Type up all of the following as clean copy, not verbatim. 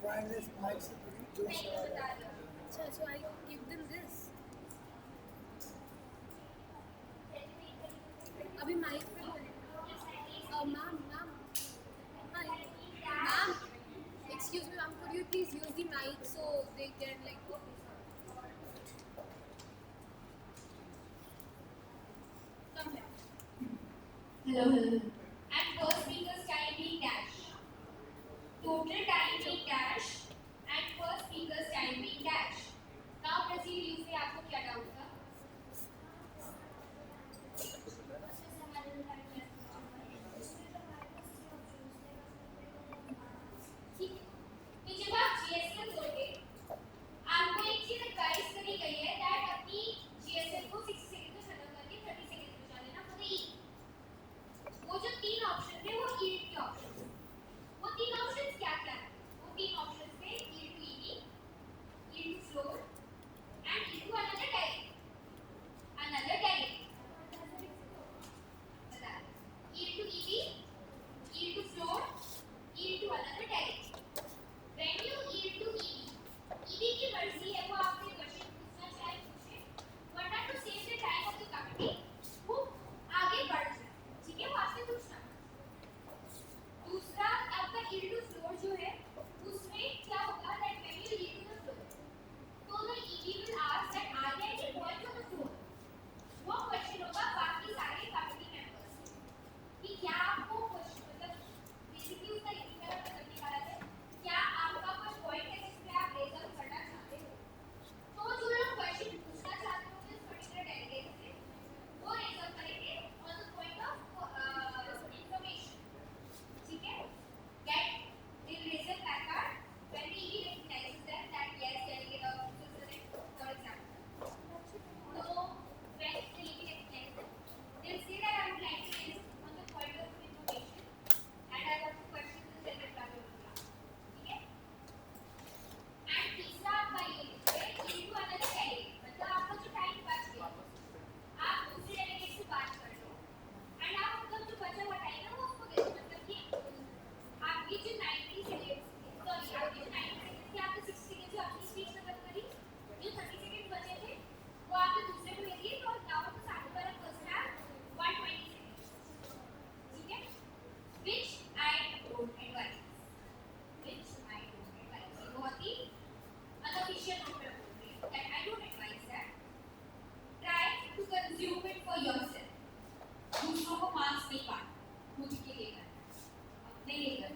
Wireless mics से पूरी जोर से आवाज आ रही है। So I give them this. अभी माइक पे ma'am hi ma'am, excuse me ma'am, could you please use the mic so they can like come here. Hello. And first speaker's time being dash. Total time being dash and first speaker's time being dash. Now proceed use में आपको क्या doubt था? ठीक है। तो जब आप GSM दोगे, आपको एक चीज एडवाइस करी गई है that अपनी GSM को 60 सेकंड में खत्म करके 30 सेकंड में बचा लेना for the E. वो जो तीन ऑप्शन थे वो E के ऑप्शन थे। वो तीन ऑप्शंस क्या क्या थे? वो तीन ऑप्शंस थे E to ED, E to floor and E to another direct. Another direct. बता E to ED, E to floor, E to another direct. When you E to ED, ED की मर्जी है वो आपसे क्वेश्चन पूछना चाहे पूछे, वरना to save the time of the committee वो आगे बढ़ जाए, ठीक है? वो आपसे पूछना। दूसरा आपका E to floor जो है उसमें क्या होगा that when you E to the floor, तो the ED will ask that are there any points on the floor? वो क्वेश्चन होगा बाकी सारे कमिटी मेंबर्स कि क्या आपको क्वेश्चन मतलब बेसिकली उसका ये मेरा मतलब निकाला है क्या आपका कोई पॉइंट है जिस पे आप रेजर करना चाहते हो तो जो लोग क्वेश्चन पूछना चाहते हो इस पर्टिकुलर डेलीगेट से वो रेजर करेंगे on the point of information ठीक है gate the reason placard when the ED recognizes them that yes delegate or president for example so when the ED recognizes them they'll say that I would like to raise on the point of information and I want to question the delegate blah blah blah ठीक है and तीसरा आपका ये है E to another delegate मतलब आपका जो time बच गया आप दूसरे डेलीगेट से बात कर लो एंड आप मतलब जो बचा हुआ टाइम है वो उसको दे दो मतलब कि आपकी जो 90 सेकंड सॉरी आपकी जो 90 सेकंड थी आपने 60 सेकंड जो आपकी स्पीच खत्म करी जो 30 सेकंड बचे थे वो आपने दूसरे को दे दिए तो now the certifier person have 120 second ठीक है व्हिच आई डोंट एडवाइस ये बहुत ही अनऑफिशियल नोट पे बोल रही हूं that I don't advise that try to consume it for yourself दूसरों को मार्क्स नहीं बांट खुद के लिए करना अपने लिए करना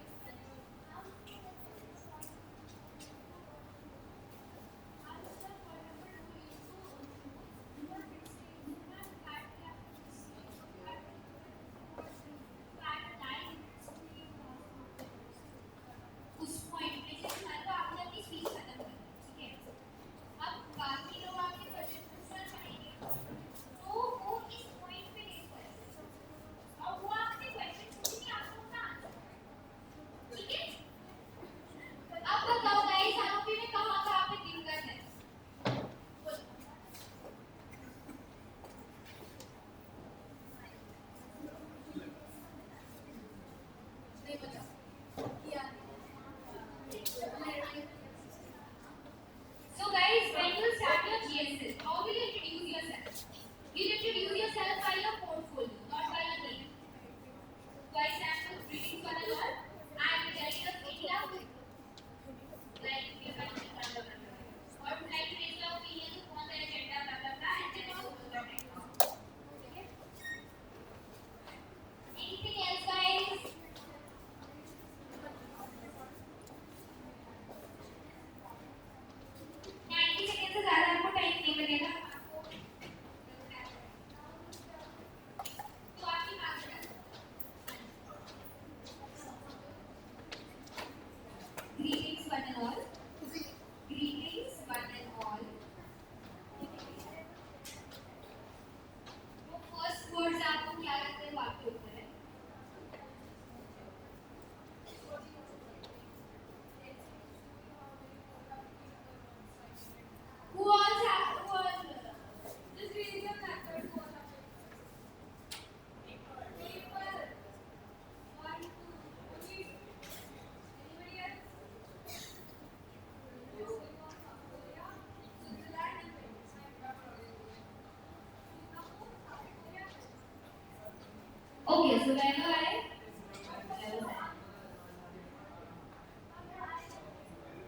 whoever I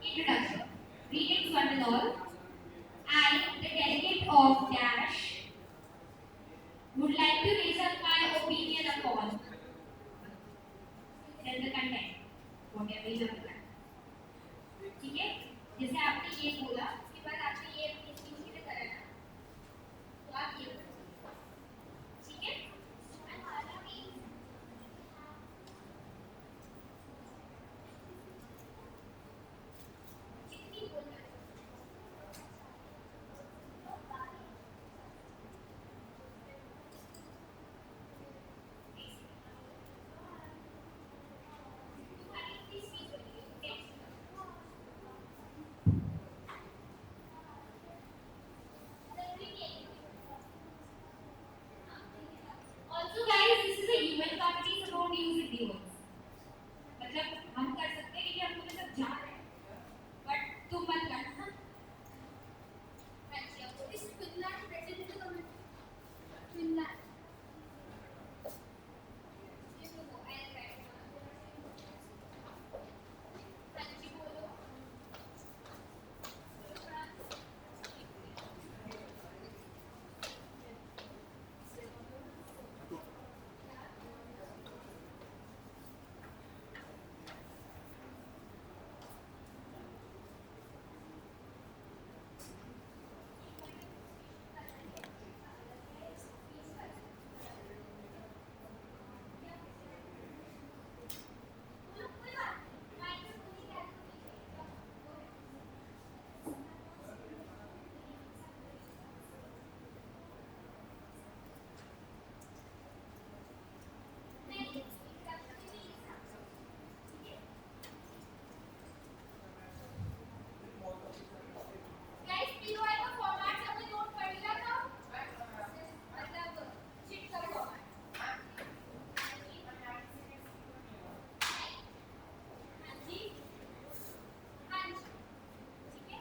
introduction. Greetings one and all. I, the delegate of Dash, would like to raise up my opinion upon then the content, whatever you have done. ठीक है? जैसे आपने ये बोला, उसके बाद आपने ये अपनी स्पीच में करा ना, तो आप ये करो। ठीक है? जितनी बोलना है। तुम्हारी इतनी स्पीच बनी है, also guys, this is a human company, so don't use it viewers. मतलब हम कर सकते हैं कि हम तुम्हें सब जान रहे हैं, but तुम मत करना। Actually, आपको इस फिनलैंड प्रेजेंट में कमेंट फिनलैंड ये तो वो एल राइट। हाँ जी बोलो। Guys, POI का format सबने note कर लिया था? मतलब sheet का format। हाँ जी। हाँ जी। हाँ जी। ठीक है?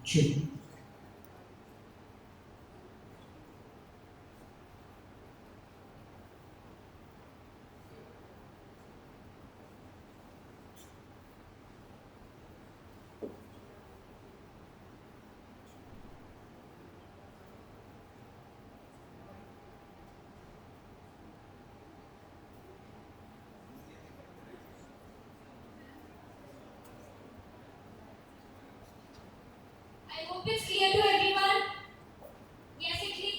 Two. I hope it's clear to everyone. Yes, it is.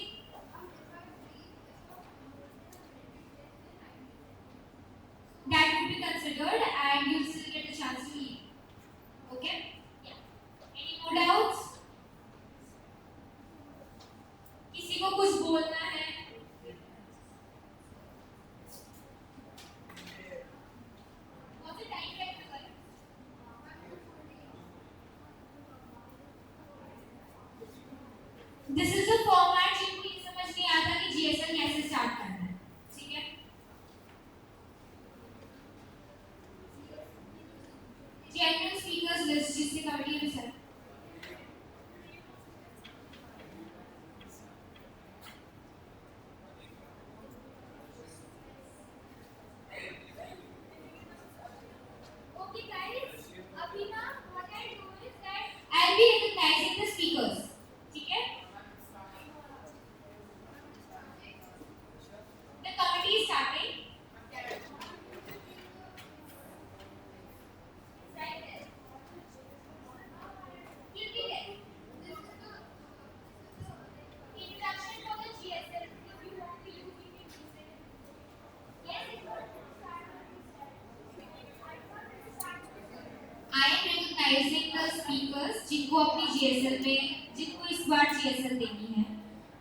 That would be considered, and you'll still get a chance to leave. Okay? Yeah. Any more doubts? किसी को कुछ बोलना है? What's the time right now? This is the format जिनको ये समझ नहीं आता कि GSL कैसे स्टार्ट करना है, ठीक है? General speakers list जिससे कमेटी में सर speakers जिनको अपनी GSL में जिनको इस बार GSL देनी है.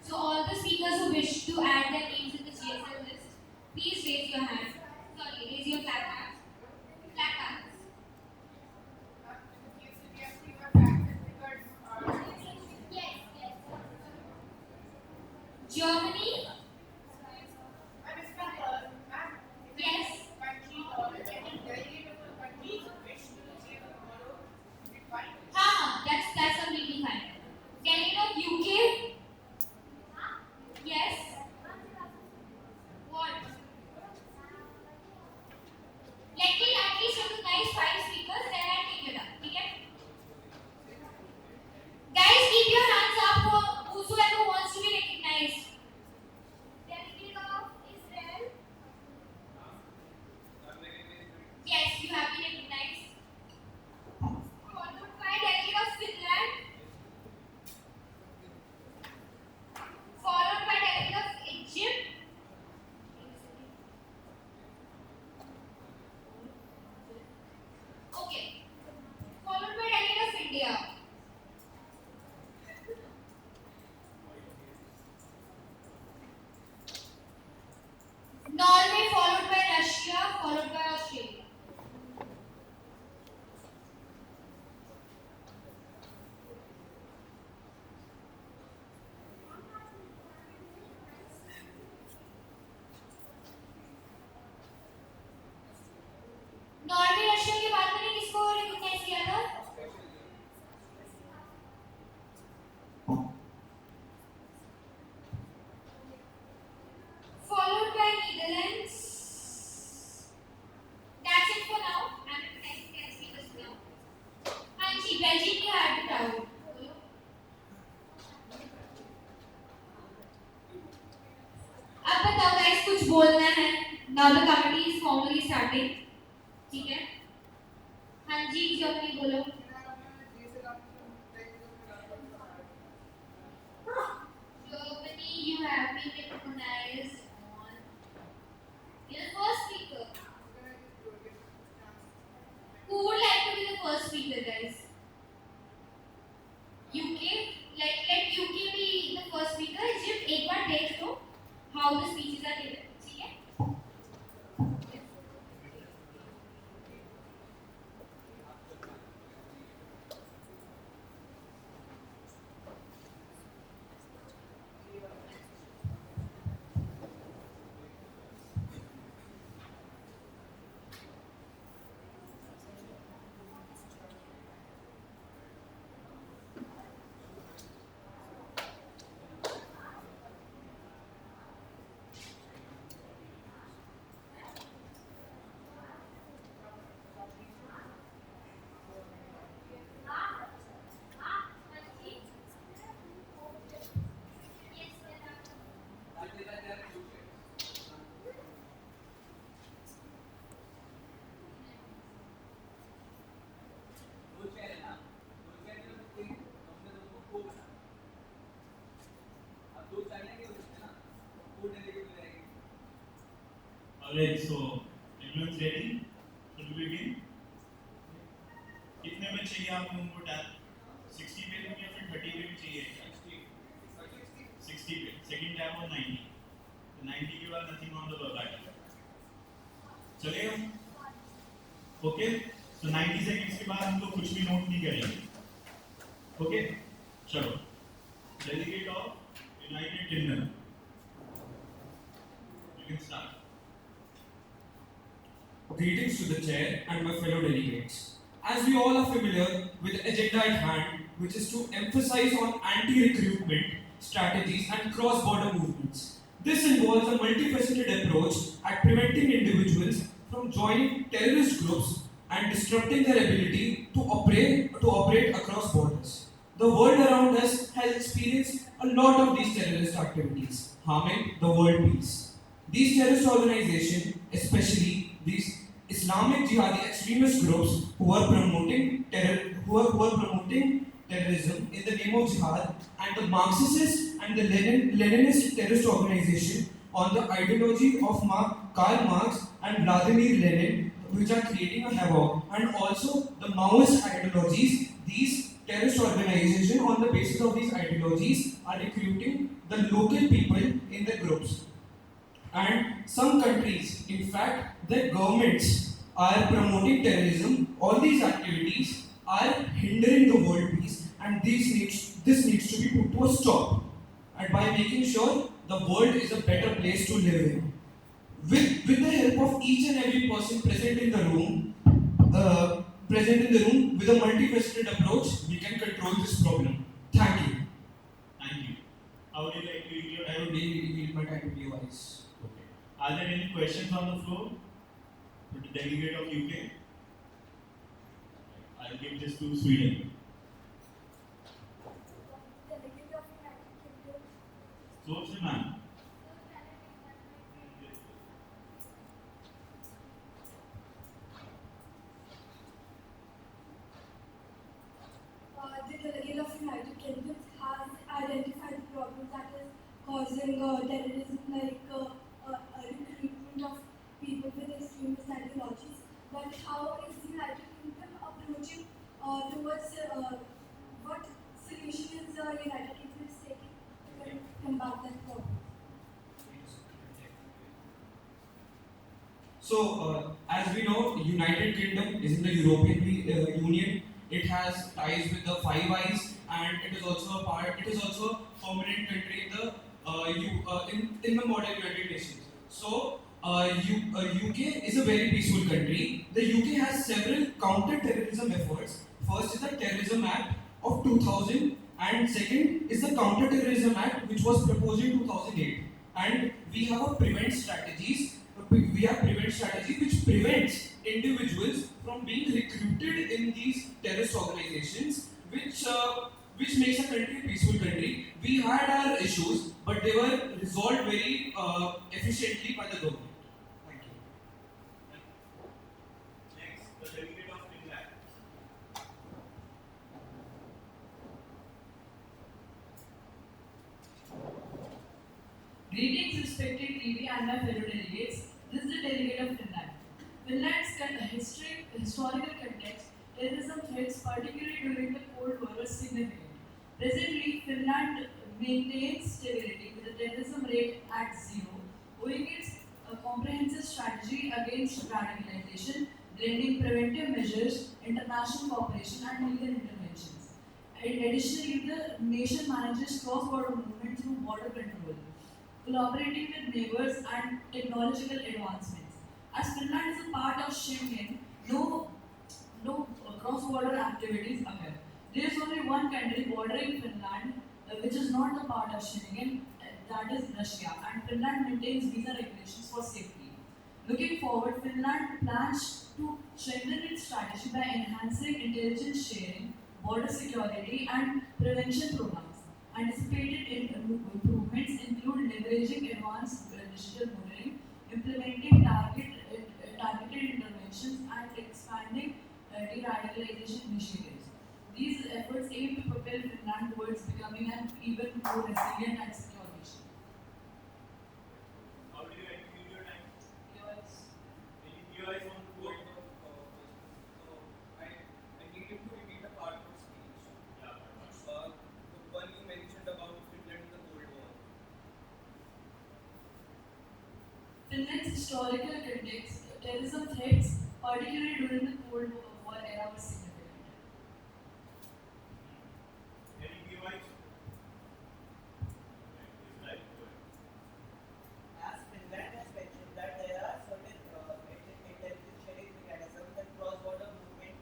So all the speakers who wish to add their names in the GSL list, please raise your hand. Sorry, raise your flag hands. Flag hands. Yes, yes. Germany. Yes. That's completely fine. Delegate of UK. Yes. What? Let me at least recognize 5 speakers, then I'll take it up. Okay? Guys, keep your hands up for whosoever wants to be recognized. Delegate of Israel. Yes, you have been recognized. Followed by delegate of Finland. Followed by delegate of Egypt. Okay. Followed by delegate of India. Norway, followed by Russia, followed by Australia. Norway Russia के बाद मैंने किसको recognise किया था? Followed by Netherlands. That's it for now. I'm recognizing 10 speakers now. हाँ जी, Belgium की हार बताओ. अब बताओ guys, कुछ बोलना है. Now the committee is formally starting. ठीक है? हाँ जी, जर्मनी बोलो. Germany, you have been recognized on. You're the first speaker. Who would like to be the first speaker, guys? UK? Let UK be the first speaker. Egypt, एक बार देख लो how the speeches are given. ठीक है? Alright, so everyone's ready? Should we begin? कितने में चाहिए आप लोगों को टैब? 60 पे या फिर 30 पे भी चाहिए? 60 पे. Second tab on 90. तो 90 के बाद nothing on the back. चलेगा? Okay? So 90 seconds के बाद हम लोग कुछ भी नोट नहीं करेंगे. Okay? चलो. Delegate of United Kingdom. You can start. Greetings to the chair and my fellow delegates. As we all are familiar with the agenda at hand, which is to emphasize on anti-recruitment strategies and cross-border movements. This involves a multifaceted approach at preventing individuals from joining terrorist groups and disrupting their ability to operate across borders. The world around us has experienced a lot of these terrorist activities, harming the world peace. These terrorist organizations, especially these Islamic jihadi extremist groups who are promoting terrorism in the name of jihad, and the Marxist and the Leninist terrorist organization on the ideology of Karl Marx and Vladimir Lenin, which are creating a havoc, and also the Maoist ideologies these terrorist organizations, on the basis of these ideologies, are recruiting the local people in the groups. And some countries, in fact, their governments are promoting terrorism. All these activities are hindering the world peace, and this needs to be put to a stop. And by making sure the world is a better place to live in. With the help of each and every person present in the room with a multifaceted approach, we can control this problem. Thank you. Thank you. How would you like to yield your I time? would really need my time to be wise. Okay. Are there any questions on the floor to the delegate of UK? I'll give this to Sweden. So, ma'am. The delegate of United Kingdom has identified the problem that is causing terrorism, like recruitment of people with extremist ideologies. But how is the United Kingdom approaching towards what solution is the United Kingdom taking to combat that problem? So, as we know, United Kingdom is in the European Union. It has ties with the Five Eyes, and it is also a part. It is also a permanent country in the in the modern United Nations. So, UK is a very peaceful country. The UK has several counter-terrorism efforts. First is the Terrorism Act of 2000, and second is the Counter-Terrorism Act, which was proposed in 2008. And we have a prevent strategies. We have prevent strategy which prevents individuals from being recruited in these terrorist organizations, which makes a country a peaceful country. We had our issues, but they were resolved very efficiently by the government. Thank you. Next, the delegate of Finland. Greetings, respected TV and my fellow delegates. This is the delegate of Finland. Finland's historical context, terrorism threats, particularly during the Cold War, was significant. Presently, Finland maintains stability with a terrorism rate at zero, owing its comprehensive strategy against radicalization, blending preventive measures, international cooperation, and legal interventions. Additionally, the nation manages cross-border movement through border control, collaborating with neighbors and technological advancements. As Finland is a part of Schengen, no cross-border activities occur. There is only one country bordering Finland which is not a part of Schengen, that is Russia, and Finland maintains visa regulations for safety. Looking forward, Finland plans to strengthen its strategy by enhancing intelligence sharing, border security, and prevention programs. Anticipated improvements include leveraging advanced digital monitoring, implementing targeted interventions, and expanding de-radicalization initiatives. These efforts aim to propel Finland towards becoming an even more resilient and secure nation. How would you like to use your time? Yours. Any POIs on the board? I need you to repeat a part of the speech. Yeah, The one you mentioned about Finland in the Cold War. Finland's historical context, terrorism threats, particularly during the Cold War era, was significant. any POIs? Right. As Finland has mentioned that there are certain intelligence sharing mechanisms and cross-border movement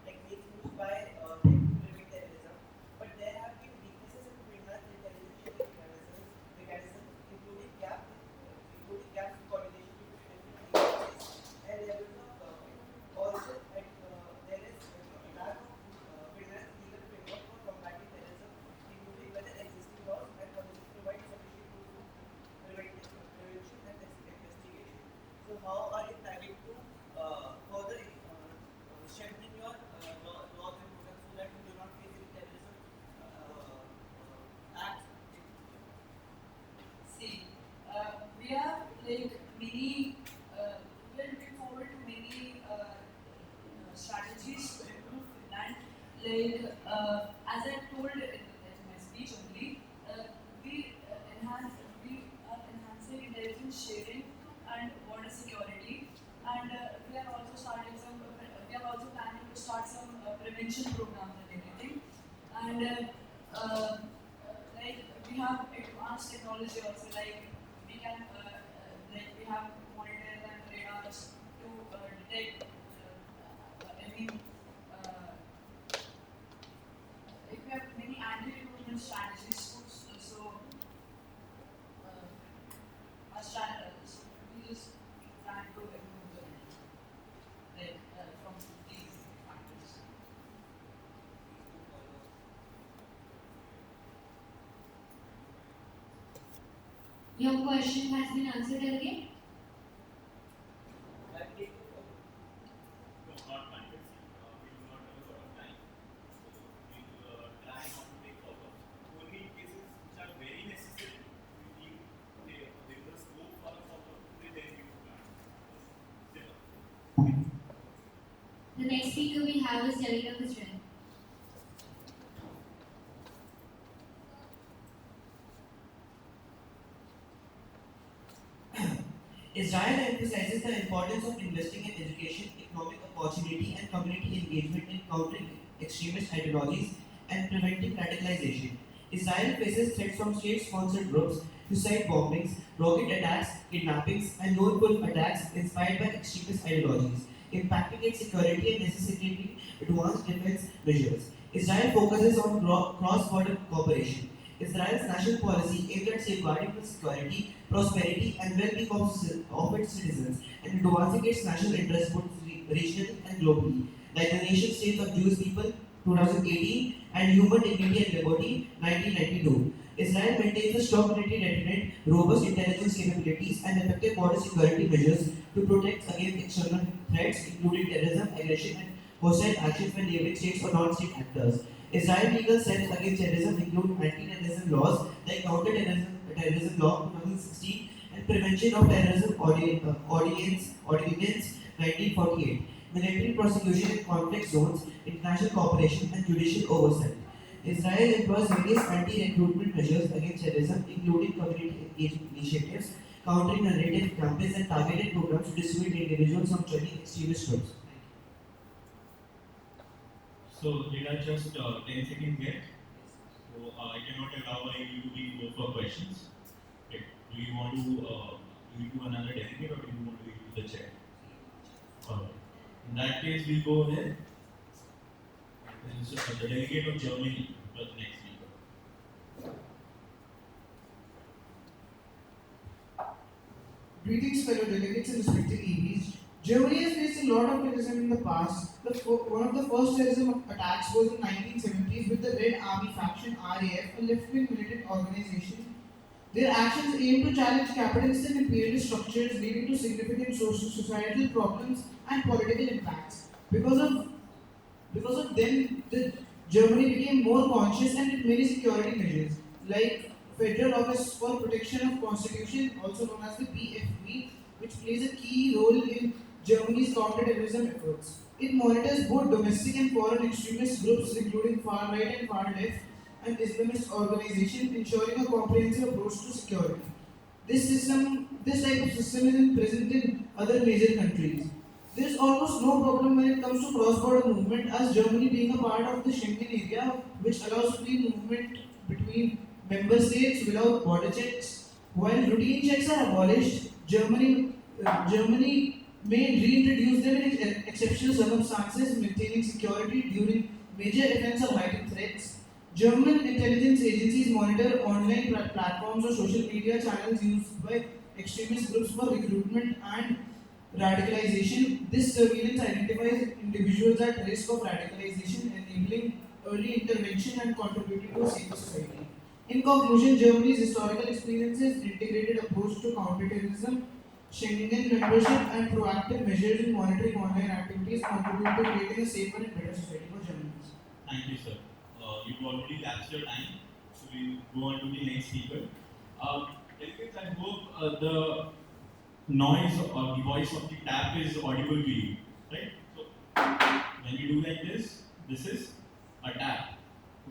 techniques used by them to prevent terrorism, but there have been weaknesses in Finland's intelligence sharing mechanisms, including gaps in coordination between different agencies and levels of government. Also, there is lack of Finland's legal framework for combating terrorism, including whether existing laws and policies provide sufficient tools to prevention and investigation. So, how are you planning to further strengthen your laws and programs so that you do not face any terrorism acts? See, we are like many, we are looking forward to many strategies to improve Finland. as I told in my speech only, we are enhancing intelligence sharing and border security, and we are also planning to start some prevention programs and everything, and we have advanced technology also, we have monitors and radars to detect we have many anti-recruitment strategies too. Our strategies, we just plan to improve from these factors. Your question has been answered again. That take No, not time. We do not have a lot of time. So we try not to take all of. Only in cases which are very necessary, we need there is a scope for a follow-up, then we will plan. Simple. The next speaker we have is Jalila Israel. Israel emphasizes the importance of investing in education, economic opportunity, and community engagement in countering extremist ideologies and preventing radicalization. Israel faces threats from state-sponsored groups, suicide bombings, rocket attacks, kidnappings, and lone wolf attacks inspired by extremist ideologies, impacting its security and necessitating advanced defense measures. Israel focuses on cross-border cooperation. Israel's national policy aims at safeguarding the security, prosperity, and well-being of its citizens and advancing its national interests both regionally and globally, like the nation states of Jewish people 2018 and human dignity and liberty 1992. Israel maintains a strong military readiness, robust intelligence capabilities, and effective border security measures to protect against external threats, including terrorism, aggression, and hostile actions by neighboring states or non-state actors. Israeli legal steps against terrorism include anti-terrorism laws like counter-terrorism law 2016 and prevention of terrorism ordinance 1948, military prosecution in conflict zones, international cooperation, and judicial oversight. Israel employs various anti-recruitment measures against terrorism, including community engagement initiatives, countering narrative campaigns, and targeted programs to dissuade individuals from joining extremist groups. So did I just 10 seconds get? So I cannot allow you to go for questions. Okay. Do you want to do another delegate or do you want to use the chair? Alright. In that case, we'll go ahead. This is the delegate of Germany for the next speaker. Greetings, fellow delegates and respected EVs. Germany has faced a lot of terrorism in the past. One of the first terrorism attacks was in 1970s with the Red Army faction RAF, a left-wing militant organization. Their actions aimed to challenge capitalist and imperialist structures, leading to significant societal problems and political impacts. Because of them, Germany became more conscious and took many security measures, like Federal Office for Protection of Constitution, also known as the BFV, which plays a key role in Germany's counter-terrorism efforts. It monitors both domestic and foreign extremist groups, including far right and far left, and Islamist organizations, ensuring a comprehensive approach to security. This type of system is present in other major countries. There is almost no problem when it comes to cross-border movement, as Germany being a part of the Schengen area, which allows free movement between member states without border checks. While routine checks are abolished, Germany may reintroduce them in exceptional circumstances, maintaining security during major events or heightened threats. German intelligence agencies monitor online platforms or social media channels used by extremist groups for recruitment and radicalization. This surveillance identifies individuals at risk of radicalization, enabling early intervention and contributing to a safer society. In conclusion, Germany's historical experiences, integrated approach to counterterrorism, Schengen membership, and proactive measures in monitoring online activities contribute to creating a safer and better society for Germans. Thank you, sir. You've already lapsed your time, so we'll go on to the next speaker. Delegates, I hope the noise or the voice of the tap is audible to you, right? So when you do like this is a tap.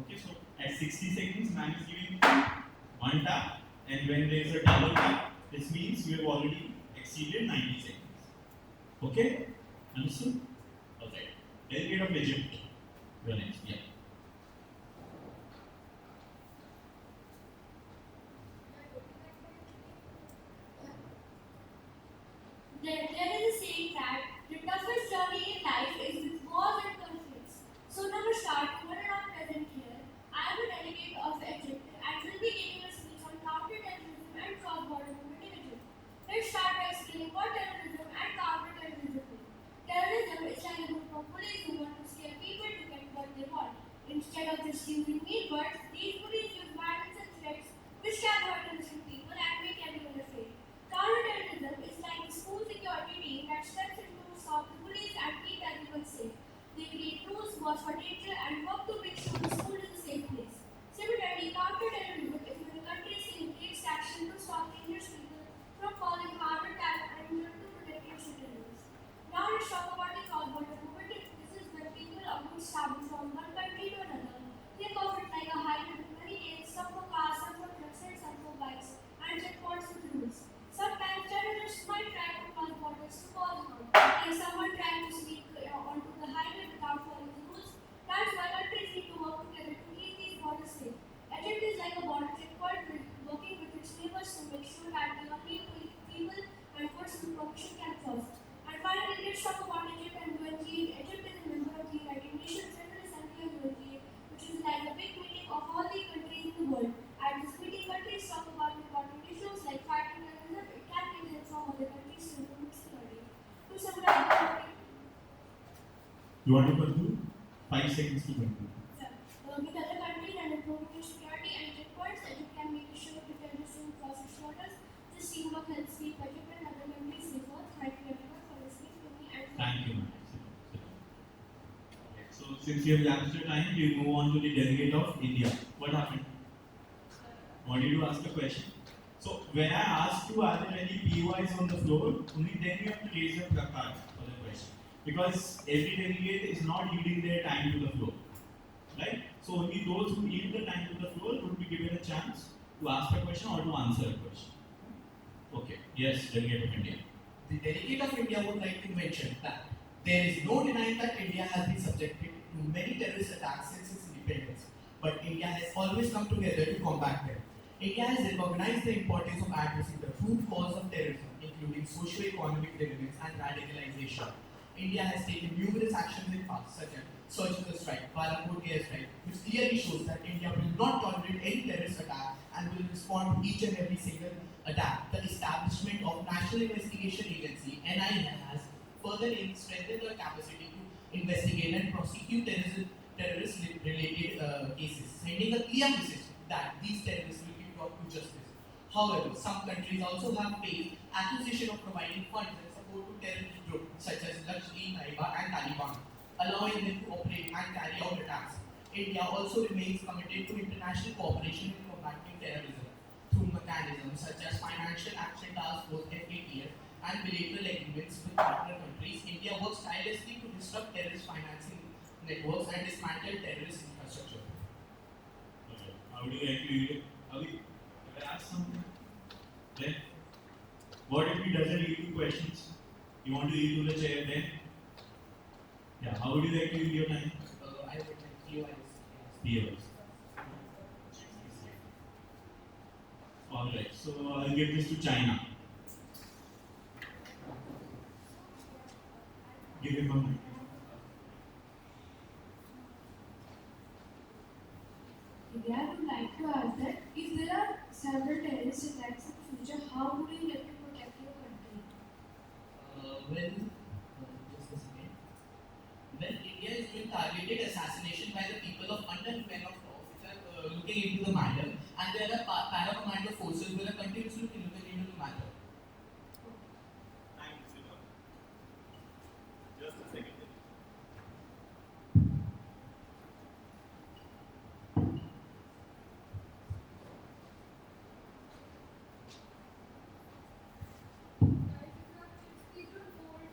Okay, so at 60 seconds, man is giving one tap, and when there is a double tap, this means you have already exceeded 90 seconds. Okay, understood? Okay. Delegate of Egypt. You're next. Yeah. There is a saying that the toughest journey in life is with wars and conflicts. So now we start what are present here. I am a delegate of Egypt and will be giving a speech on counter-terrorism and cross-border movement in Egypt. Let's start by explaining what terrorism and counter-terrorism mean. Terrorism is like a group of police who want to scare people to get what they want. Instead of just using mean words, these police use violence and threats which can hurt innocent people and make everyone afraid. Counterterrorism is like the school security team that steps in to stop the police and keep everyone safe. They create rules, watch for danger, and work to make sure the school is a safe place. Similarly, counterterrorism is when a country takes action to stop dangerous people from causing harm or danger to protect its citizens. Now let's talk about the cross-border movement. This is when people are moving travel from one country to another. Think of it like a highway with many lanes, some for cars, some for trucks, and some for bikes, and checkpoints with rules. Sometimes terrorists might try to cross borders to cause harm, like someone trying to sneak onto the highway without following the rules. That's why countries need to work together to keep these borders safe. Egypt is like a border checkpoint working with its neighbors to make sure that the only people and goods with permission can cross. And finally, let's talk about Egypt and UNGA. Egypt is a member of the United Nations General Assembly of UNGA, which is like a big meeting of all the countries in the world. At this meeting, countries talk about important issues like fighting terrorism. It can be help from other countries to improve security. To summarize, You want to conclude? 5 seconds to conclude. with other countries and improving its security and checkpoints, Egypt can make sure to terrorists don't cross its borders. This teamwork helps keep Egypt and other countries safer. Thank you everyone for listening to me and Thank you, ma'am. So, since you have lapsed your time, we move on to the delegate of India. What happened? Wanted to ask a question. So, when I asked you, are there any POIs on the floor? Only then you have to raise your placard for the question. Because every delegate is not yielding their time to the floor. Right? So, only those who yield the time to the floor would be given a chance to ask a question or to answer a question. Okay. Yes, delegate of India. The delegate of India would like to mention that there is no denying that India has been subjected to many terrorist attacks since its independence, but India has always come together to combat them. India has recognized the importance of addressing the root cause of terrorism, including socio-economic dividends and radicalization. India has taken numerous actions in the past, such as surgical strike, Balakot airstrike, which clearly shows that India will not tolerate any terrorist attack and will respond to each and every single attack. The establishment of National Investigation Agency (NIA) has further strengthened their capacity to investigate and prosecute terrorist-related cases, sending a clear message that these terrorists will be brought to justice. However, some countries also have faced accusation of providing funds and support to terrorist groups such as Lashkar-e-Taiba and Taliban, allowing them to operate and carry out attacks. India also remains committed to international cooperation in combating terrorism through mechanisms such as Financial Action Task Force (FATF) and bilateral agreements with partner countries. India works tirelessly to disrupt terrorist financing networks and dismantle terrorist infrastructure. Okay. How do you actually Avi, can I ask something? Then what if he doesn't yield to questions? You want to yield to the chair then? Yeah, how would you like to use your time? I would like POIs. POs. Alright, so I'll give this to China. Give him a mic. I would like to ask that if there are several terrorist attacks in the future, how would you like to protect your country? Just a second. When India is doing targeted assassination by the people of unknown men of law, which are looking into the matter, and there are para-commando forces who are continuously looking into the matter. Thank you, Siva. Just a second. Please don't hold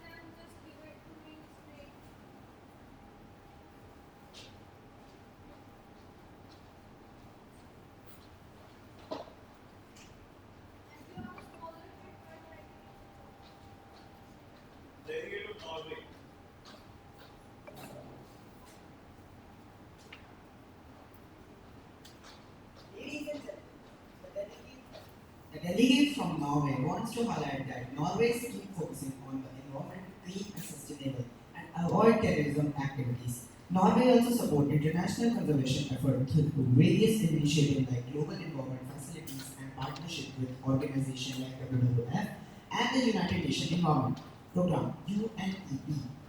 The delegate from Norway wants to highlight that Norway keep focusing on the environment clean and sustainable and avoid terrorism activities. Norway also support international conservation efforts through various initiatives like global environment facilities and partnership with organizations like WWF and the United Nations Environment Program (UNEP).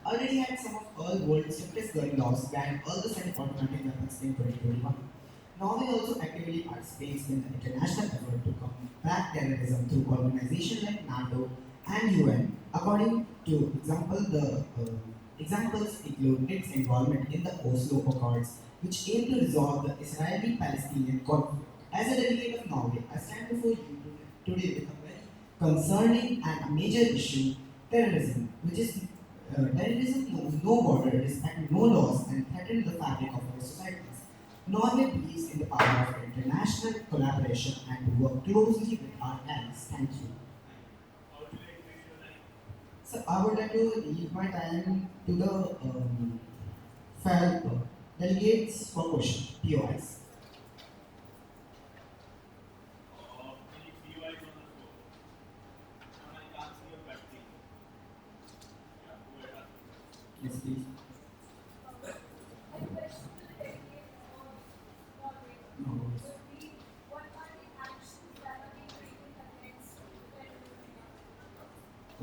Already had some of all world's strictest gun laws banned all the semi-automatic weapons in 2021. Norway also actively participates in the international effort to combat terrorism through organizations like NATO and UN. According to examples include its involvement in the Oslo Accords, which aim to resolve the Israeli-Palestinian conflict. As a delegate of Norway, I stand before you today with a very concerning and major issue: terrorism, which is terrorism knows no borders and no laws and threatens the fabric of our societies. Norway believes in the power of international collaboration and to work closely with our allies. Thank you. How would you like to use your time? So I would like to leave my time to the delegates for question, POIs. Any POIs on the floor? Now I can't see your battery. Yeah, go ahead. Yes, please. No worries.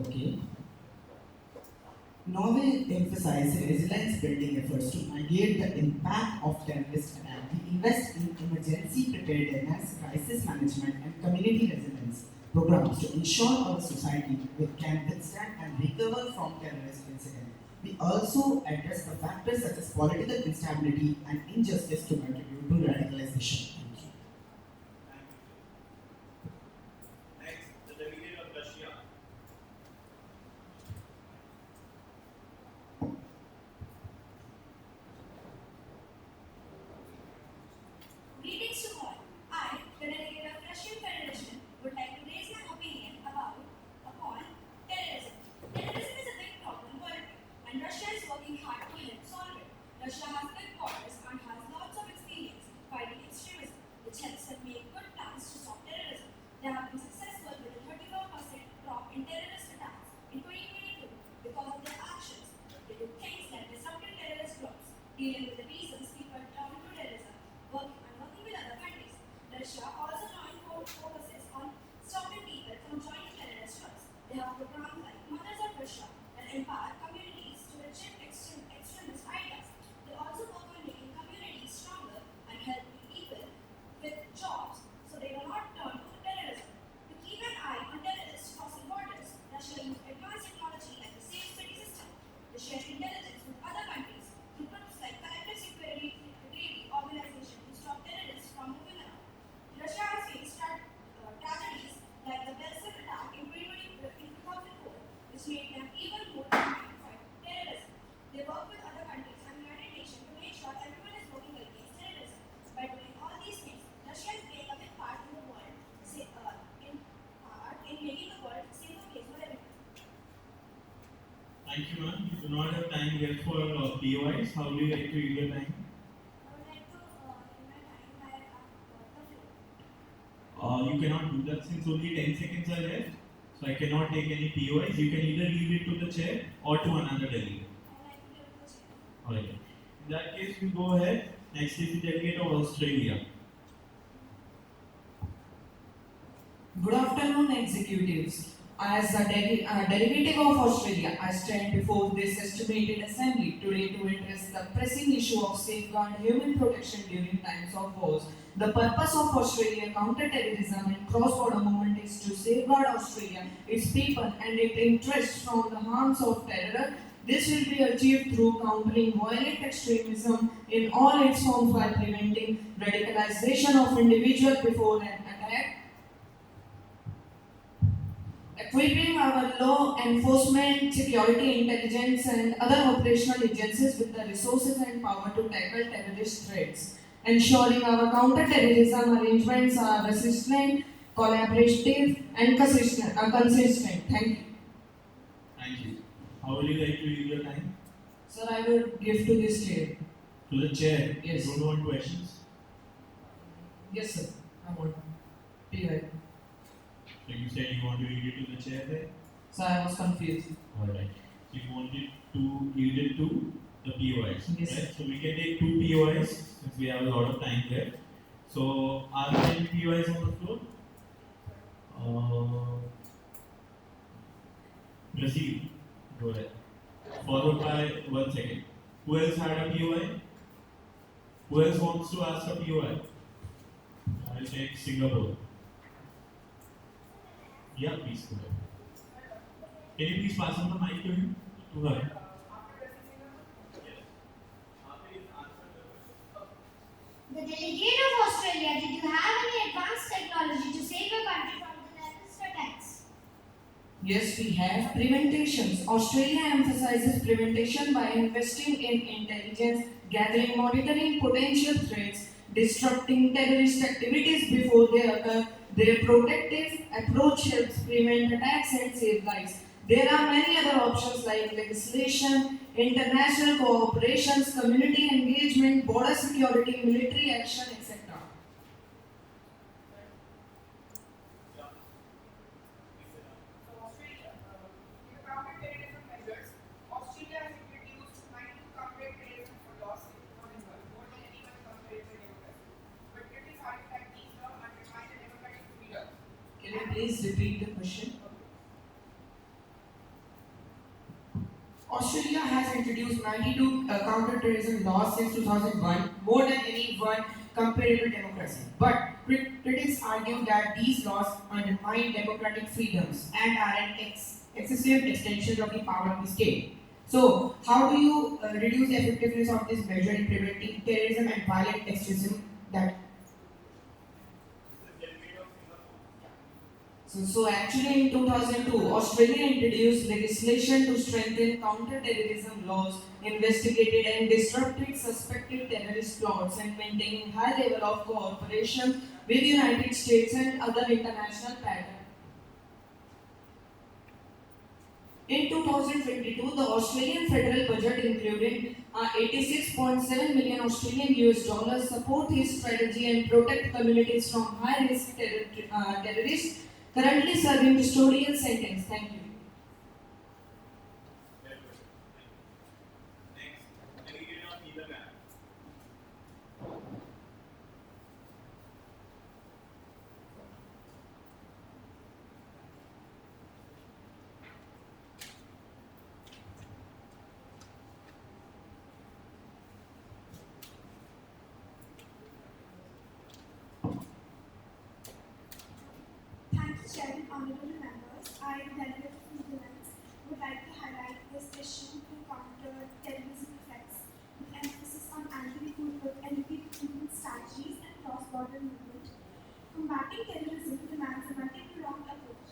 Okay. Norway emphasizes resilience building efforts to mitigate the impact of terrorist attack. We invest in emergency preparedness, crisis management, and community resilience programs to ensure our society can withstand and recover from terrorist incidents. We also address the factors such as political instability and injustice to contribute to radicalization. Thank you. Thank you. Next, the delegate of Russia. Greetings to all. I, the delegate of Russian Federation, would like to raise my opinion upon terrorism. Terrorism is a big problem worldwide, and Russia is working hard to help solve it. Russia has big borders and has lots of experience fighting extremism, which helps them make good plans to stop terrorism. They have been successful with a 34% drop in terrorist attacks in 2022 because of their actions. They do things like disrupting terrorist groups, dealing with the reasons people turn to terrorism, working with other countries. Russia also focuses on stopping people from joining terrorist groups. They have programs like Mothers of Russia that empower communities to reject extremist ideas. They also work on making communities stronger and helping people with jobs so they do not turn to terrorism. To keep an eye on terrorists crossing borders, Russia uses advanced technology like the Safe City system. They share intelligence with other countries through groups like Collective Security Organization to stop terrorists from moving around. Russia has faced tragedies like the Belsen attack in 2004, which made them even more determined to fight terrorism. They work with other countries and United Nations to make sure everyone is working against terrorism. By doing all these things, Russia is playing a big part in the world, in making the world a safer place for everyone. Thank you, ma'am. We do not have time left for POIs. How would you like to use your time? I would like to in my time by the floor. You cannot do that since only 10 seconds are left. So I cannot take any POIs. You can either leave it to the chair or to another delegate. I like to give it to the chair. Alright. In that case, we go ahead. Next is the delegate of Australia. Good afternoon, executives. As a derivative of Australia, I stand before this estimated assembly today to address the pressing issue of safeguard human protection during times of wars. The purpose of Australia counter-terrorism and cross-border movement is to safeguard Australia, its people, and its interests from the harms of terror. This will be achieved through countering violent extremism in all its forms by preventing radicalization of individuals before an attack, equipping our law enforcement, security, intelligence, and other operational agencies with the resources and power to tackle terrorist threats, ensuring our counter-terrorism arrangements are resistant, collaborative, and consistent. Thank you. Thank you. How would you like to use your time? Sir, I will give to this chair. To the chair. Yes. You don't want questions? Yes, sir. I want. PI. So you said you want to read it to the chair there? So I was confused. Alright. So you wanted to read it to the POIs, Yes. right? So we can take 2 POIs since we have a lot of time there. So are there any POIs on the floor? Proceed. Go ahead. Followed by 1 second. Who else had a POI? Who else wants to ask a POI? I will take Singapore. Yeah, please go ahead. Can you please pass on the mic to him? To her. Yes. After you answer the question. The delegate of Australia, did you have any advanced technology to save your country from the terrorist attacks? Yes, we have preventations. Australia emphasizes prevention by investing in intelligence, gathering, monitoring potential threats, disrupting terrorist activities before they occur. Their protective approach helps prevent attacks and save lives. There are many other options like legislation, international cooperations, community engagement, border security, military action, etc. So Australia, in the counter-terrorism measures, Australia has introduced 92 counter-terrorism laws in 2001, more than anyone comparative democracy. But critics argue that these laws undermine the democratic freedom. Can you please repeat the question? Australia has introduced 92 counter-terrorism laws since 2001, more than any one comparable democracy. But critics argue that these laws undermine democratic freedoms and are an excessive extension of the power of the state. So, how do you reduce the effectiveness of this measure in preventing terrorism and violent extremism? So actually in 2002, Australia introduced legislation to strengthen counter-terrorism laws, investigated and disrupted suspected terrorist plots and maintaining high level of cooperation with the United States and other international partners. In 2022, the Australian federal budget included 86.7 million Australian US dollars support his strategy and protect communities from high-risk terrorists currently serving custodial sentence. Thank you. Next, delegate of either camp. Thanks, Chair and honorable members. I, Delegate of Netherlands, would like to highlight this issue to counter terrorism effects with emphasis on anti-recruitment strategies and cross-border movement. Combating terrorism demands a multi-pronged approach.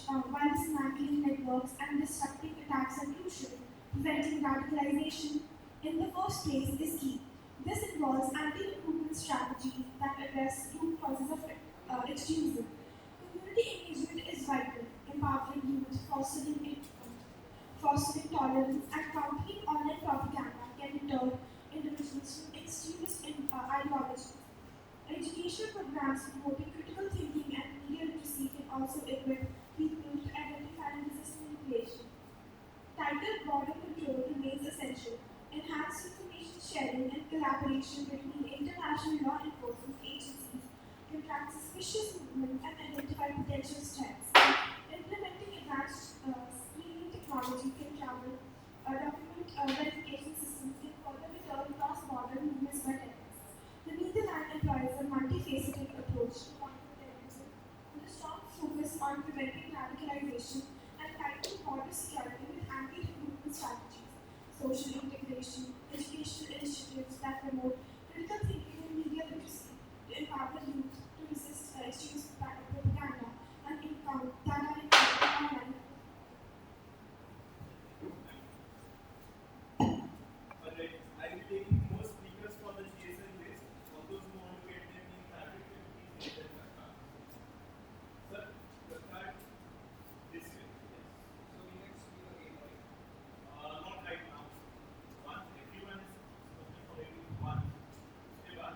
While dismantling networks and disrupting attacks are crucial, preventing radicalization in the first place is key. This involves anti-recruitment strategies that address root causes of extremism. Community engagement is vital, empowering youth, fostering tolerance, and countering online propaganda can deter individuals from extremist ideologies. Educational programs promoting critical thinking and media literacy can also equip people to identify and resist manipulation. Tighter border control remains essential. Enhanced information sharing and collaboration between international law enforcement agencies can track suspicious movement and identify potential threats. Implementing advanced screening technology can document verification systems can further deter cross-border movements by terrorists. The Netherlands employs a multifaceted approach to counter-terrorism with a strong focus on preventing radicalization and tightening border security with anti-recruitment strategies, social integration, educational initiatives that promote critical thinking and media literacy to empower youth to resist extremist propaganda and encounter online. Alright, I will be taking more speakers for the GSL list. For those who want to get their name added, can please get their card. Sir, the card this way. Yes. So we next speak again, right? Not right now. Once everyone is spoken for everyone, उसके बाद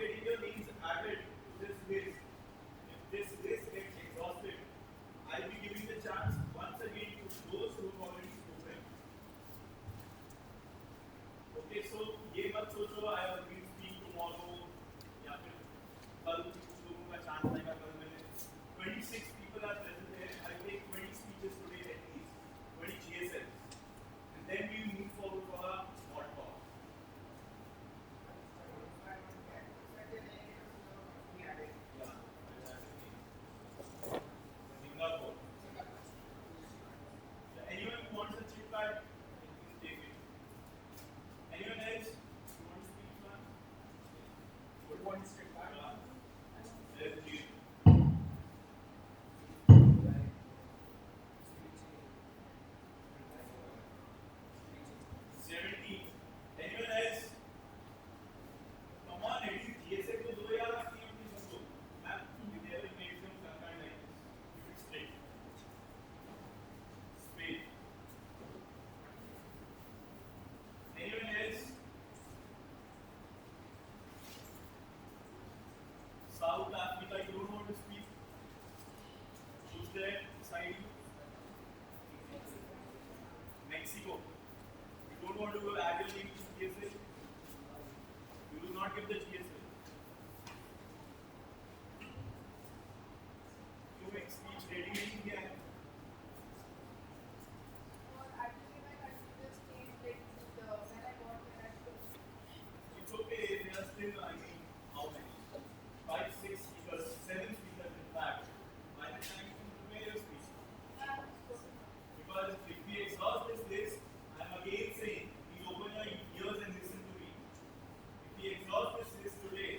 getting your names added to this list, if this list gets exhausted, I'll be giving the chance once again to those who have already spoken. Okay, so ये मत सोचो I will speak tomorrow या फिर कल कुछ लोगों का chance आएगा कल मैंने 26 people are present here. I'll take 20 speeches today at least, 20 GSMs, and then we move forward for a hot talk. Singapore. Anyone who wants a chip card, please take it. Anyone else who wants to speak, man? Who wants chip card? There's you. 17. Anyone else? Come on, at least GSA को दो यार अपनी अपनी सबको. Ma'am, you never make them some kind like this. Keep it straight. Straight. Anyone else? South Africa, you don't want to speak. Who's there beside you? Mexico. You don't want to go add your name to GSA. You will not get the GSA. You make speech ready नहीं किया है. It's okay. There are still, I mean, how many? 5, 6 speakers, 7 speakers in fact. By the time you prepare your speech. Because if we exhaust this list, I'm again saying, please open your ears and listen to me. If we exhaust this list today,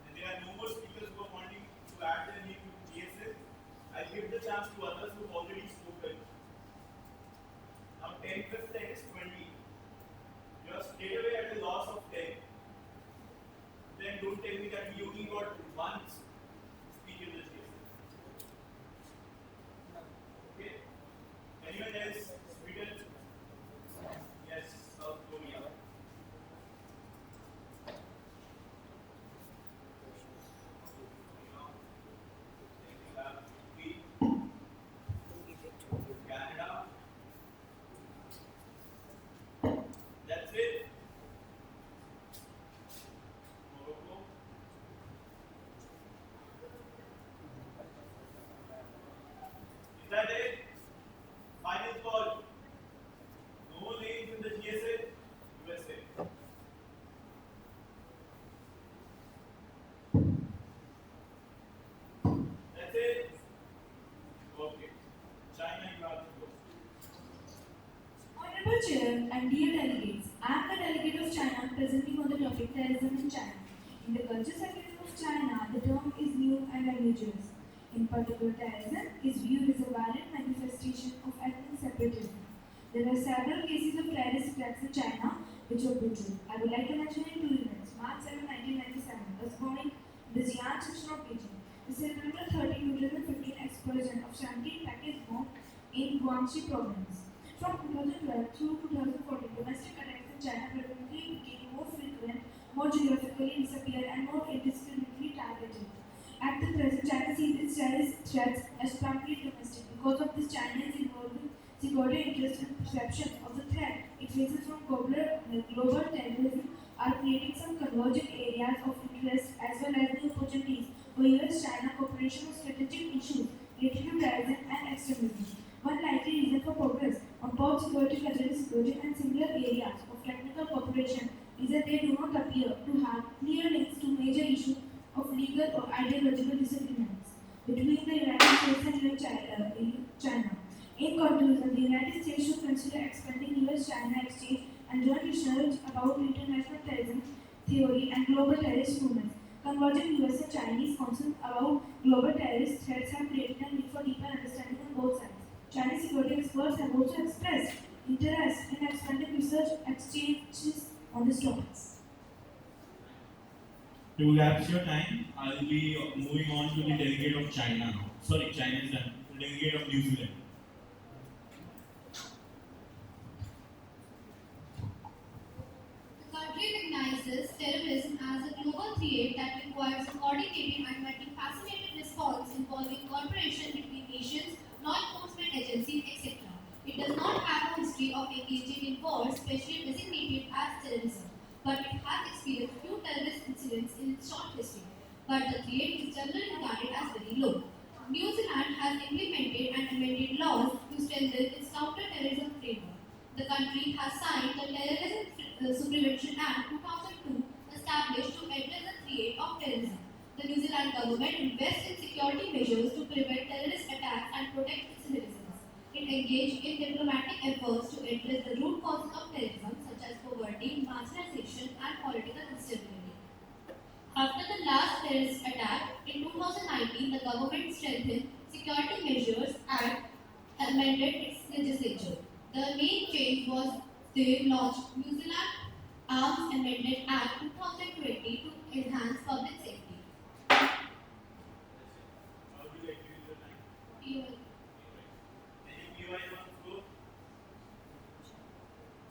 and there are no more speakers who are wanting to add their name to GSS, I'll give the chance to others who have already spoken. Now 10 plus 10 is 20. You are straight away at a loss of 10. Then don't tell me that we only got one speak in the GSS. Okay? Anyone else? Sweden? Yes, South Korea. Canada. That's it. Morocco. Is that it? Final call. No names in the GSA. USA. That's it. Okay. China, you have to go. Honorable Chair and dear delegates, I am the delegate of China presenting on the topic terrorism in China. In the culture sector of China, the term is new and ambiguous. In particular, terrorism is viewed as a violent manifestation of ethnic separatism. There are several cases of terrorist attacks in China which were brutal. I would like to mention in 2 events. March 7, 1997, was bombing in the Xi'an section of Beijing. The September 13, 2015 explosion of 17 package bombs in Guangxi province. From 2012 through 2014, domestic attacks in China gradually became more frequent, more geographically disappeared, and more indiscriminately targeted. At the present, China sees its terrorist threats as primarily domestic. Because of this, China's evolving security interest and perception of the threat it faces from global terrorism are creating some converging areas of interest as well as new opportunities for US-China cooperation on strategic issues related to terrorism and extremism. One likely reason for progress on both security, federal security, and similar areas of technical cooperation is that they do not appear to have clear links to major issues of legal or ideological disagreements between the United States and China. In conclusion, the United States should consider expanding US-China exchange and joint research about international terrorism theory and global terrorist movements. Converging US and Chinese concerns about global terrorist threats have created a need for deeper understanding on both sides. Chinese security experts have also expressed interest in expanding research exchanges on these topics. To capture time, I'll be moving on to the delegate of China now. Sorry, China is done. The delegate of New Zealand. The country recognizes terrorism as a global threat that requires a coordinated and multifaceted response involving cooperation between nations, law enforcement agencies, etc. It does not have a history of engaging in wars specially designated as terrorism, but it has experienced few terrorist incidents in its short history. But the threat is generally regarded as very low. New Zealand has implemented and amended laws to strengthen its counter-terrorism framework. The country has signed the Terrorism Prevention Act 2002, established to address the threat of terrorism. The New Zealand government invests in security measures to prevent terrorist attacks and protect its citizens. It engaged in diplomatic efforts to address the root causes of terrorism, such as poverty, marginalization, and political instability. After the last terrorist attack in 2019, the government strengthened Security Measures Act amended its legislature. The main change was they launched New Zealand Arms Amendment Act 2020 to enhance public safety. How do you like to use your time? Even Any POIs on the floor?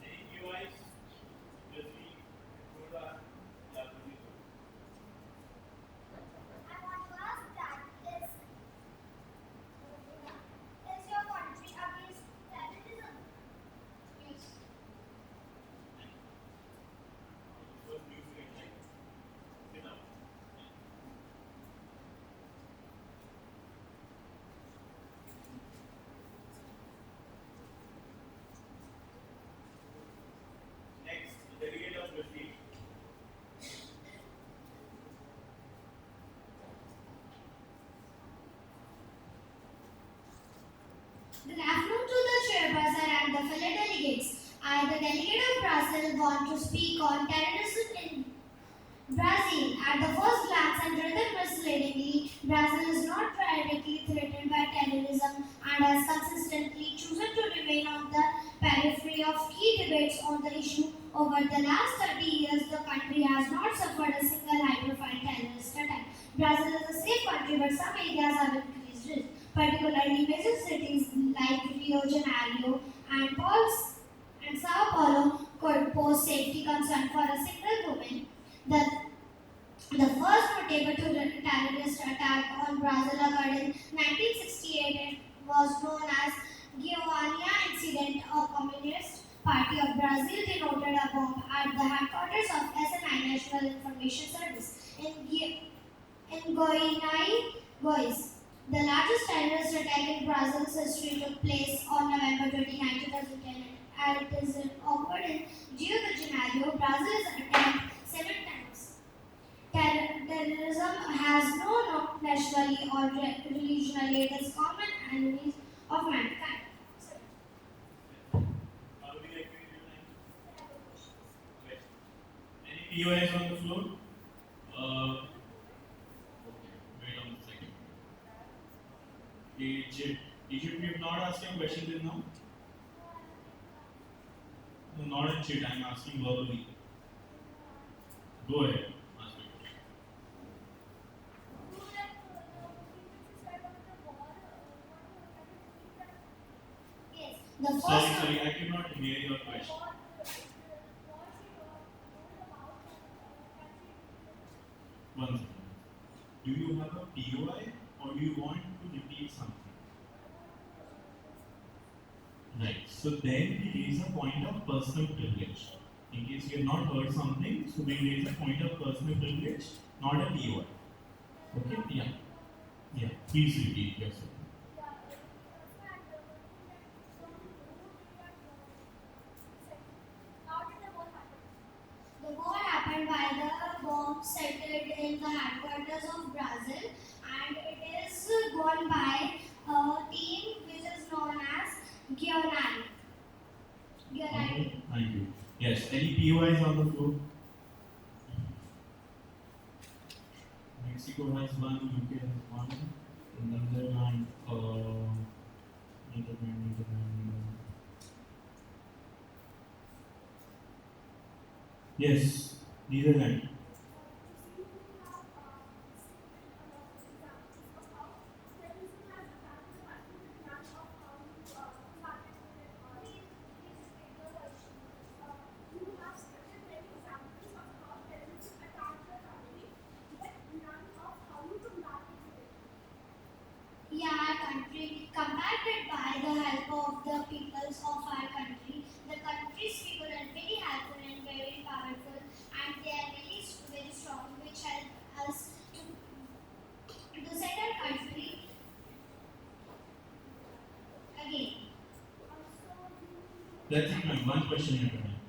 Any POIs? Just we go to our lab review. I want to ask that is your country against terrorism? Yes. First New Zealand, right? Sit down. Next, the delegate of Brazil. Good afternoon to the chairperson and the fellow delegates. I, the delegate of Brazil, want to speak on terrorism in Brazil. At the first glance and rather misleadingly, Brazil is not directly threatened by terrorism and has consistently chosen to remain on the periphery of key debates on the issue. Over the last 30 years, the country has not suffered a single high-profile terrorist attack. Brazil is a safe country, but some areas have increased risk, particularly major cities like Rio de Janeiro and Sao Paulo could pose safety concern for a single woman. The first notable terrorist attack on Brazil occurred in 1968 and was known as Guiana incident. A Communist Party of Brazil detonated a bomb at the headquarters of SNI National Information Service in Goiás, Goiás. The largest terrorist attack in Brazil's history took place on November 29, 2010 and it is occurred in Rio de Janeiro. Brazil is attacked 7 times. Terrorism has no nationally or religionally. It is common enemies of mankind. How do you like to use your time? Right. Any POIs on the floor? Okay, wait on a second. Egypt, you have not asked your question till now? No, not in chat, I'm asking verbally. Go ahead, ask your question. Yes. The first Sorry, I cannot hear your question. One second. Do you have a POI or do you want to repeat something? Right. So then we raise a point of personal privilege. In case you have not heard something, so we raise a point of personal privilege, not a POI. Okay? Yeah. Yeah. Please repeat yourself. The war happened by the bomb settled in the headquarters of Brazil, and it is gone by a team which is known as Guiana. Okay. Thank you. Yes. Any POIs on the floor? Mexico has one, UK has one, Netherlands, Netherlands. Yes, Netherlands. borders of our country. The country's people are very helpful and very powerful, and they are very strong, which help us to set our country again. That's it, ma'am. One question at a time.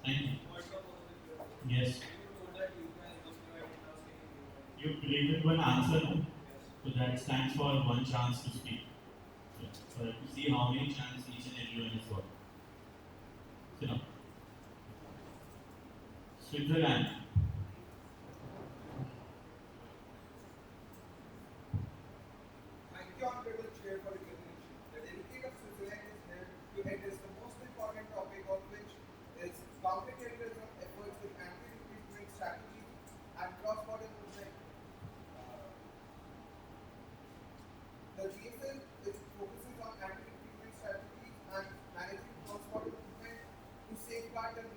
Thank you. Yes. You created one answer, no? So that stands for one chance to speak. So to see how many chances each and everyone has got. Sit down. Switzerland. Thank you, Honorable Chair, for recognition. The delegate of Switzerland is here to address the most important topic of which is counterterrorism efforts with anti-recruitment strategies and cross-border movement. The GSL is focuses on anti-recruitment strategies and managing cross-border movement to safeguard our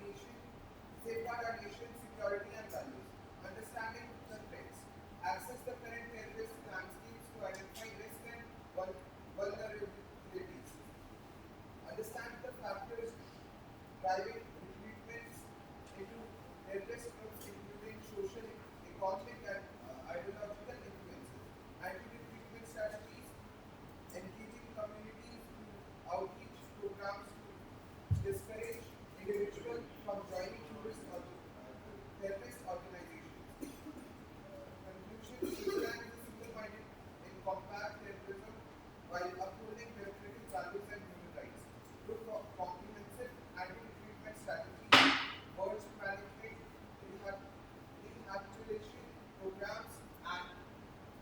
nation's security and values, understanding the threats, access the current terrorist landscapes to identify risk and vulnerabilities, understand the factors driving recruitments into terrorist groups, including social, economic, and ideological influences, anti-recruitment strategies, engaging communities through outreach programs to discourage individuals from joining terrorist organizations. Conclusion: Switzerland is single-minded in combat terrorism while upholding democratic values and human rights. Through comprehensive anti-recruitment strategies, merge management, rehabilitation programs, and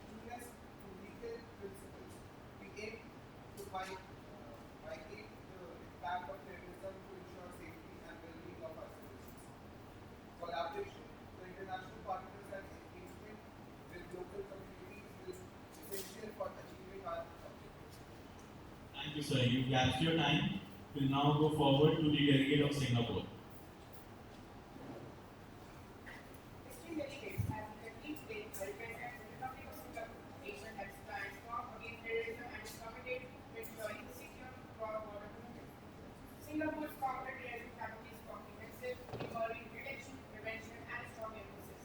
trueness to legal principles, we aim to mitigate the impact of terrorism to ensure safety and well-being of our citizens. Collaboration with international partners and engagement with local communities is essential for achieving our objectives. Thank you, sir. You gasped your time. We'll now go forward to the delegate of Singapore. Esteemed delegates, as the key state, I represent the Republic of Singapore, a nation that stands strong against terrorism and is committed to ensuring the secure cross-border movement. Singapore's counter-terrorism strategy is comprehensive, involving detection, prevention, and a strong emphasis.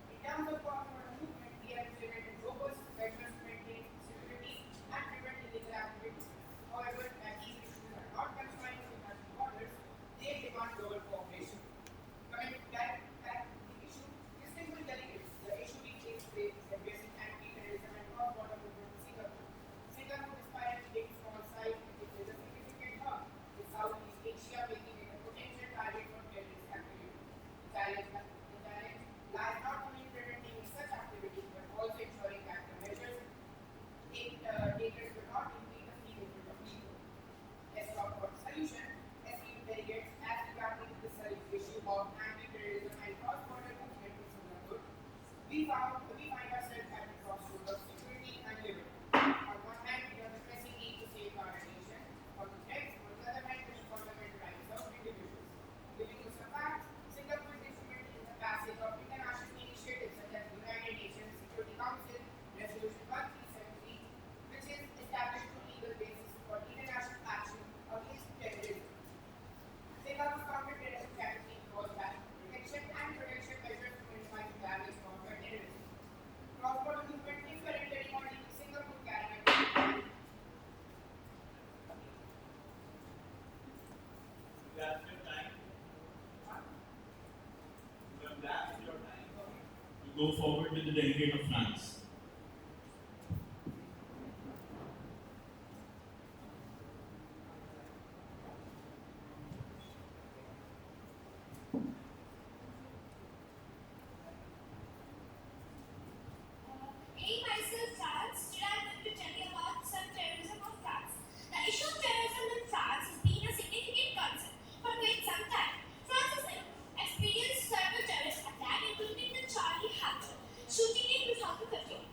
In terms of cross-border movement, we have implemented robust measures to maintain security and prevent illegal activities. However, as these issues are not confined to national borders, they demand global cooperation. Coming to that issue, distinguished delegates, the issue we face today is addressing anti-terrorism and cross-border movement in Singapore. Singapore, despite its small size, is a significant hub in Southeast Asia, making it a potential target for terrorist activity. The challenge lies not only in preventing such activities, but also ensuring that the measures taken will not impede the free movement of people. Let's talk about the solution. Esteemed delegates, as we grapple with this issue of anti-terrorism and cross-border movement in Singapore, we find ourselves at the crossroads of security and liberty. On one hand, we have the pressing need to safeguard our nation from threats, on the other hand, the fundamental rights of individuals. Giving you some facts, Singapore is instrumental in the passage of international initiatives such as the United Nations Security Council Resolution 1373, which is established a legal basis for international action against terrorism. Singapore's counter-terrorism strategy involves protection and protection measures to minimize damage caused by terrorism. Cross-border movement is currently recording in Singapore carrying out. You gasped your time. You have gasped your time. You go forward with the delegate of France. Hey, myself, France. Today I'm going to tell you about some terrorism of France. The issue of terrorism in France has been a significant concern for quite some time. France has experienced several terrorist attacks, including the Charlie Hebdo shooting in 2015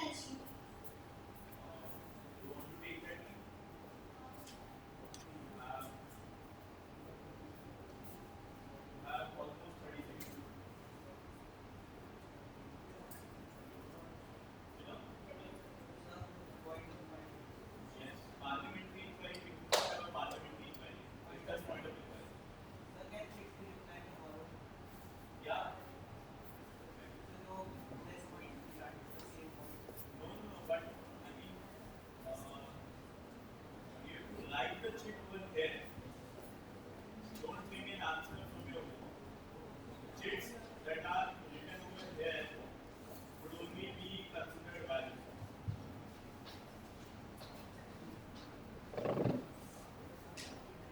Belgium. You want to take that? You have almost 30 seconds. You know? Yes, parliamentary inquiry. We do not have a parliamentary inquiry. That's the point of inquiry. Yeah. No, no, but I mean, you have to write the check over there. Don't bring an answer from your home. Checks that are written over there would only be considered valid.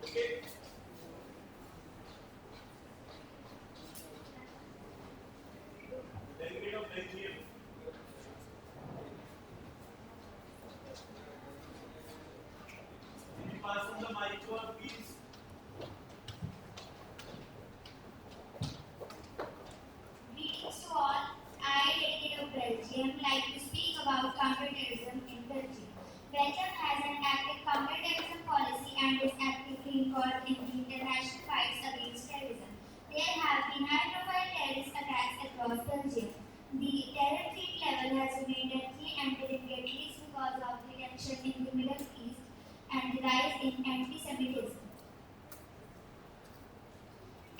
Okay. Delegate of Belgium. Can you pass on the mic to our please? Greetings to all. I, delegate of Belgium, like to speak about counterterrorism in Belgium. Belgium has an active counterterrorism policy and is actively involved in the international fights against terrorism. There have been high-profile terrorist attacks across Belgium. The terror threat level has remained at 3 and will increase because of the tension in the Middle East and the rise in anti-Semitism.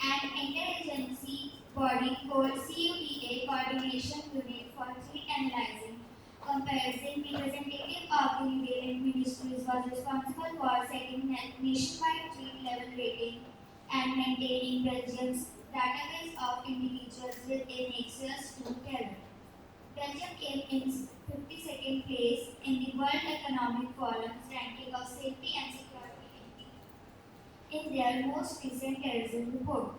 An interagency body called CUTA Coordination Unit for Threat Analyzing, Comparison, representative of the relevant ministries was responsible for setting nationwide threat level rating and maintaining Belgium's database of individuals with a nexus to terror. Belgium came in 52nd place in the World Economic Forum's ranking of safety and security in their most recent terrorism report.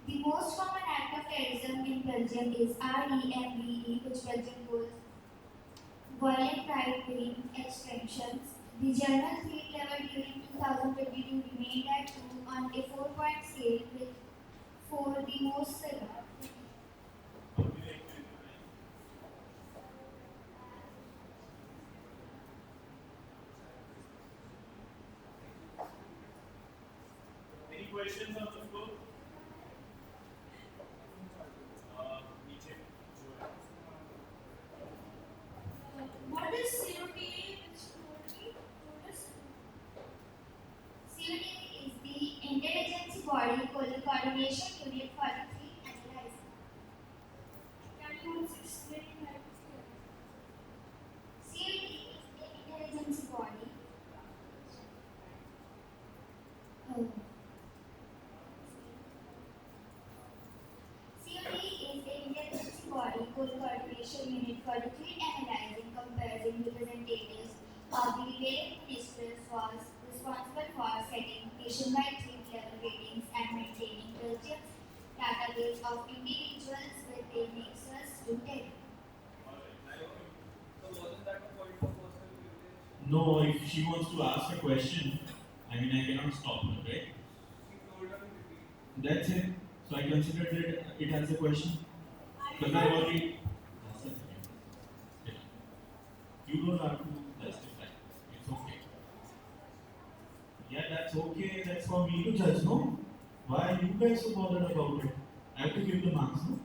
The most common act of terrorism in Belgium is REMVE, which Belgium calls violent right-wing extensions. The general threat level during 2022 remained at 2 on a 4-point scale, with 4 the most severe. Any questions on the floor? Niche. What is COTA? COTA is the intelligence body coordination unit for the threat analysis. Can you explain that? COTA is the intelligence body. COTA is the intelligence body coordination unit for the threat analyzing, comparing representatives of the relevant ministers was responsible for setting nationwide threat level ratings and maintaining Belgium's database of individuals with a nexus to terror. So wasn't that a point of personal privilege? No, if she wants to ask a question, I mean, I cannot stop her, right? She told her to repeat. That's it. So I considered it as a question. Because I already. Yeah. You don't have to justify. It's okay. Yeah, that's okay. That's for me to judge, no? Why are you guys so bothered about it? I have to give the marks, no?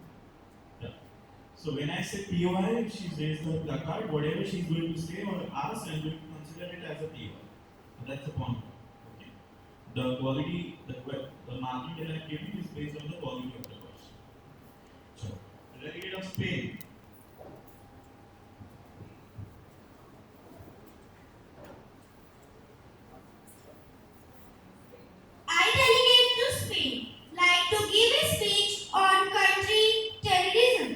Yeah. So when I say POI, if she raised the placard, whatever she's going to say or ask, I'm going to consider it as a POI. That's the point. Okay. The quality, the marking that I'm giving is based on the quality of the question. So, delegate of Spain. I delegate to Spain, like to give a speech on country terrorism.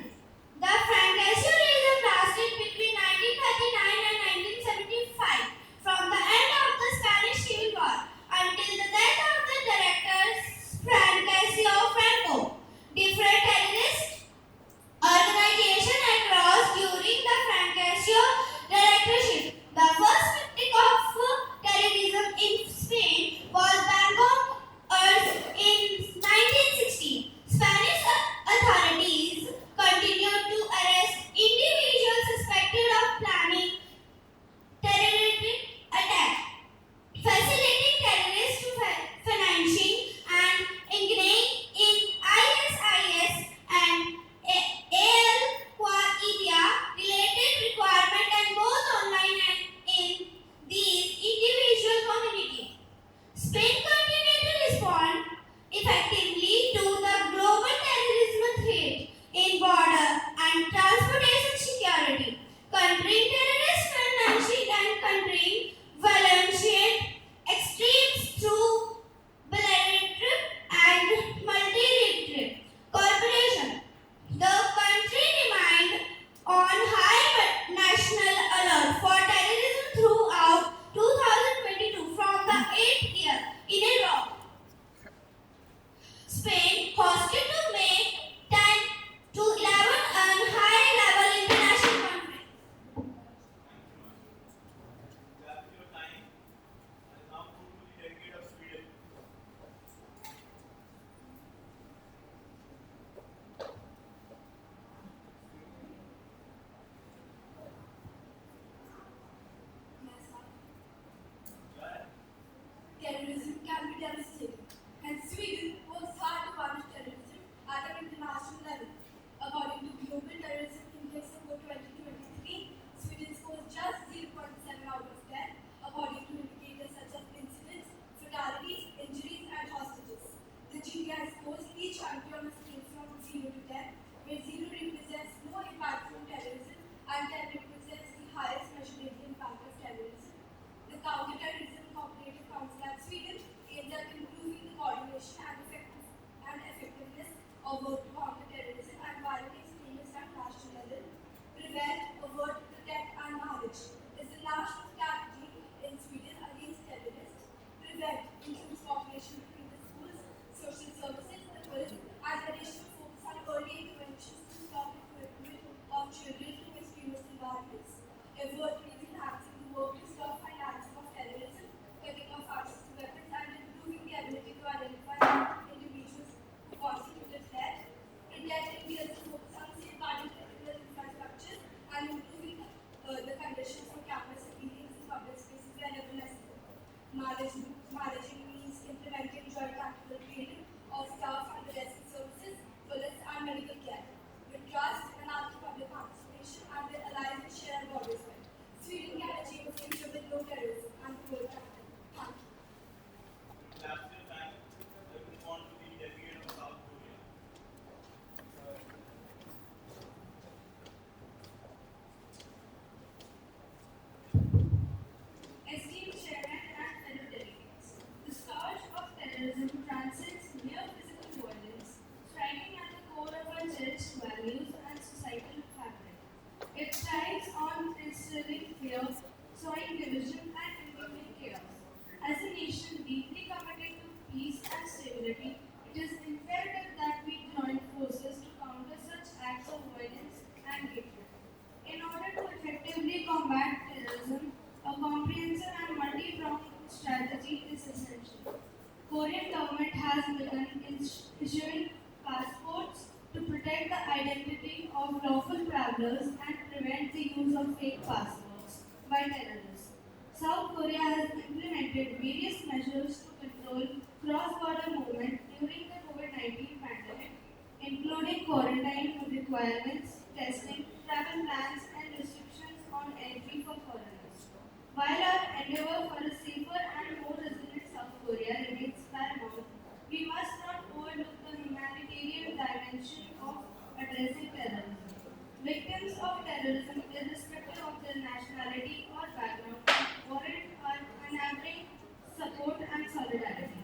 The Franco-terrorism lasted between 1939 and 1975, from the end of the Spanish Civil War until the death of the director Franco. Different terrorist organizations country on a scale from 0 to 10, where 0 represents no impact from terrorism and 10 represents the highest measured impact of terrorism. The Counterterrorism Cooperative Council at Sweden aims at improving the coordination and effectiveness of work to counter terrorism and violent extremists and clash together. Prevent, avert, protect, and manage is the national strategy in Sweden against terrorists. Prevent includes cooperation between the schools, social services, the police, and additional focus on early interventions to stop recruitment of children to extremist environments. Avert means enhancing the work to stop financing of terrorism, cutting off access to weapons, and improving the ability to identify individuals who constitute a threat. Protect means to focus on safeguarding critical infrastructure and improving the conditions for campus civilians in public spaces wherever necessary. Managing means implementing joint tactical training of staff and the rescue services, police, and medical care. With trust and active public participation and their allies and shared borders with. Sweden can achieve a future with no terrorism and the world capital. Thank you. Last year time, I would want to be delegate of South Korea. Esteemed Chairman and fellow delegates, the scourge of terrorism transcends mere physical violence, striking at the core of our cherished values and societal fabric. It thrives on instilling fear, sowing division, and inflicting chaos. As a nation deeply committed to peace and stability, it is imperative that we join forces to counter such acts of violence and hatred. In order to effectively combat terrorism, a comprehensive and multi-pronged strategy is essential. Korean government has begun issuing passports to protect the identity of lawful travelers and prevent the use of fake passports by terrorists. South Korea has implemented various measures to control cross-border movement during the COVID-19 pandemic, including quarantine requirements, testing, travel plans, and restrictions on entry for foreigners. While our endeavor for a safer and more resilient South Korea remains paramount, we must not overlook the humanitarian dimension of addressing terrorism. Victims of terrorism, irrespective of their nationality or background, warrant our unwavering support and solidarity.